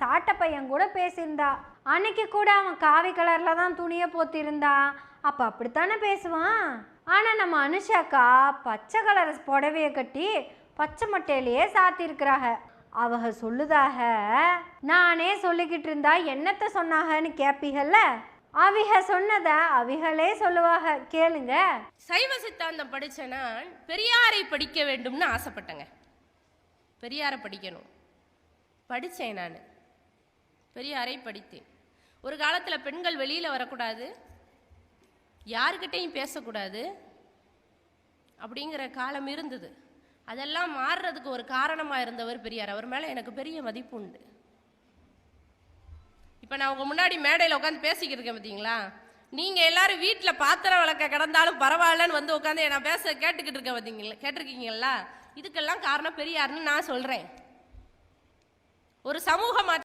சாட்ட பையன் கூட பேசியிருந்தா. அன்னைக்கு கூட அவன் காவி கலர்ல தான் துணியை போத்திருந்தா. அப்ப அப்படித்தானே பேசுவான். ஆனா நம்ம அனுஷாக்கா பச்சை கலர் புடவைய கட்டி பச்சை மட்டையிலேயே சாத்திருக்கிறாங்க. அவக சொல்லுதாக, நானே சொல்லிக்கிட்டு இருந்தா என்னத்த சொன்னாகன்னு கேப்பீகல்ல, அவிக சொன்னத அவிகளே சொல்லுவாக, கேளுங்க. சைவ சித்தாந்தம் படிச்ச நான் பெரியாரை படிக்க வேண்டும்னு ஆசைப்பட்டேங்க. பெரியாரை படிக்கணும் படித்தேன். நான் பெரியாரை படித்தேன். ஒரு காலத்தில் பெண்கள் வெளியில் வரக்கூடாது, யாருக்கிட்டையும் பேசக்கூடாது அப்படிங்கிற காலம் இருந்தது. அதெல்லாம் மாறுறதுக்கு ஒரு காரணமாக இருந்தவர் பெரியார். அவர் மேலே எனக்கு பெரிய மதிப்பு உண்டு. இப்போ நான் உங்கள் முன்னாடி மேடையில் உட்காந்து பேசிக்கிட்டு இருக்கேன் பார்த்தீங்களா, நீங்கள் எல்லாரும் வீட்டில் பாத்திரம் விளக்க கிடந்தாலும் பரவாயில்லன்னு வந்து உட்காந்து நான் பேச கேட்டுக்கிட்டு இருக்கேன் பார்த்தீங்களா, கேட்டிருக்கீங்களா? இதுக்கெல்லாம் காரணம் பெரியார்னு நான் சொல்கிறேன். ஒரு சமூக